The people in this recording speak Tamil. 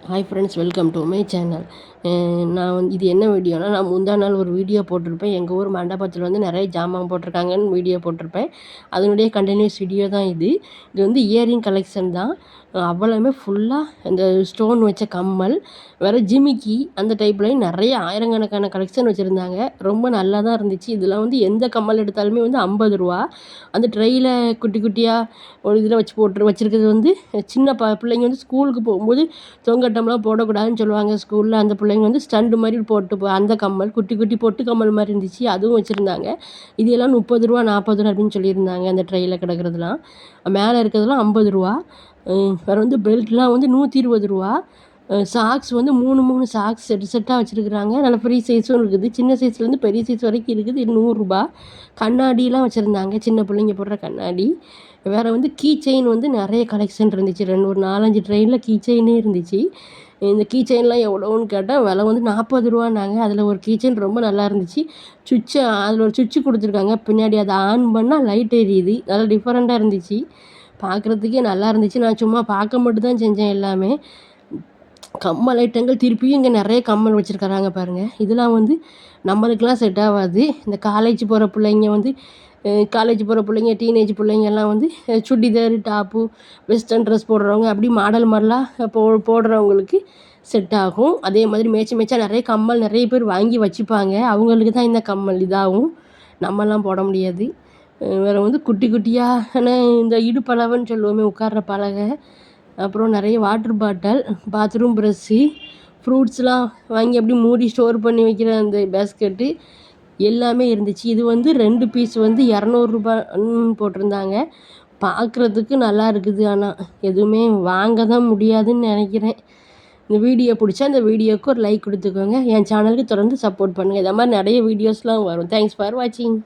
Hi friends, welcome to my channel. இது என்ன வீடியோனா, நான் முந்தா நாள் ஒரு வீடியோ போட்டிருப்பேன். எங்கள் ஊர் மண்டபத்தில் வந்து நிறைய ஜாமான் போட்டிருக்காங்கன்னு வீடியோ போட்டிருப்பேன். அதனுடைய கண்டினியூஸ் வீடியோ தான் இது. இது வந்து இயரிங் கலெக்ஷன் தான். அவ்வளவுமே ஃபுல்லாக இந்த ஸ்டோன் வச்ச கம்மல், வேறு ஜிமிக்கி, அந்த டைப்லேயும் நிறைய ஆயிரக்கணக்கான கலெக்ஷன் வச்சுருந்தாங்க. ரொம்ப நல்லா தான் இருந்துச்சு. இதெல்லாம் வந்து எந்த கம்மல் எடுத்தாலுமே வந்து 50 ரூபா. அந்த ட்ரெயில் குட்டி குட்டியாக ஒரு இதில் வச்சுருக்கிறது வந்து சின்ன பிள்ளைங்க வந்து ஸ்கூலுக்கு போகும்போது தொங்கட்டம்லாம் போடக்கூடாதுன்னு சொல்லுவாங்க ஸ்கூலில். அந்த பிள்ளைங்க வந்து ஸ்டண்டு மாதிரி போட்டு அந்த கம்மல் குட்டி குட்டி பொட்டு கம்மல் மாதிரி இருந்துச்சு, அதுவும் வச்சுருந்தாங்க. இது எல்லாம் 30 ரூபா 40 ரூபா அப்படின்னு சொல்லியிருந்தாங்க. அந்த ட்ரெயில் கிடக்கிறதுலாம் மேலே இருக்கிறதுலாம் 50 ரூபா. வேறு வந்து பெல்ட்லாம் வந்து 120 ரூபா. சாக்ஸ் வந்து 3 சாக்ஸ் செட்டாக வச்சுருக்குறாங்க. நல்ல பெரிய சைஸும் இருக்குது, சின்ன சைஸ்லேருந்து பெரிய சைஸ் வரைக்கும் இருக்குது. இது 100 ரூபா. கண்ணாடிலாம் வச்சுருந்தாங்க, சின்ன பிள்ளைங்க போடுற கண்ணாடி. வேறு வந்து கீ செயின் வந்து நிறைய கலெக்ஷன் இருந்துச்சு. ஒரு 4-5 ட்ரெயினில் கீ செயினே இருந்துச்சு. இந்த கீ செயின்லாம் எவ்வளோன்னு கேட்டால் விலை வந்து 40 ரூபான்னாங்க. அதில் ஒரு கீ செயின் ரொம்ப நல்லா இருந்துச்சு. அதில் ஒரு சுவிட்சு கொடுத்துருக்காங்க பின்னாடி, அதை ஆன் பண்ணால் லைட் எரியுது. நல்லா டிஃப்ரெண்ட்டாக இருந்துச்சு, பார்க்குறதுக்கே நல்லா இருந்துச்சு. நான் சும்மா பார்க்க மட்டும் தான் செஞ்சேன் எல்லாமே. கம்மல் ஐட்டங்கள் திருப்பியும் இங்கே நிறைய கம்மல் வச்சுருக்கறாங்க பாருங்கள். இதெல்லாம் வந்து நம்மளுக்கெலாம் செட் ஆகாது. இந்த காலேஜ் போகிற பிள்ளைங்க, டீனேஜ் பிள்ளைங்கெல்லாம் வந்து சுடிதார் டாப்பு, வெஸ்டர்ன் ட்ரெஸ் போடுறவங்க, அப்படி மாடலாக போடுறவங்களுக்கு செட் ஆகும். அதே மாதிரி மேய்ச்சா நிறைய கம்மல் நிறைய பேர் வாங்கி வச்சுப்பாங்க. அவங்களுக்கு தான் இந்த கம்மல் இதாகும், நம்மலாம் போட முடியாது. வேறு வந்து குட்டி குட்டியாக இந்த இடுப்பளவுன்னு சொல்லுவோமே, உட்கார்ற பலகை, அப்புறம் நிறைய வாட்டர் பாட்டில், பாத்ரூம் ப்ரஷ்ஷு, ஃப்ரூட்ஸ்லாம் வாங்கி அப்படி மூடி ஸ்டோர் பண்ணி வைக்கிற அந்த பேஸ்கெட்டு எல்லாமே இருந்துச்சு. இது வந்து 2 பீஸ் வந்து 200 ரூபான்னு போட்டிருந்தாங்க. பார்க்குறதுக்கு நல்லா இருக்குது, ஆனால் எதுவுமே வாங்க தான் முடியாதுன்னு நினைக்கிறேன். இந்த வீடியோ பிடிச்சா இந்த வீடியோவுக்கு ஒரு லைக் கொடுத்துக்கோங்க. என் சேனலுக்கு தொடர்ந்து சப்போர்ட் பண்ணுங்கள். இதை மாதிரி நிறைய வீடியோஸ்லாம் வரும். தேங்க்ஸ் ஃபார் வாட்சிங்.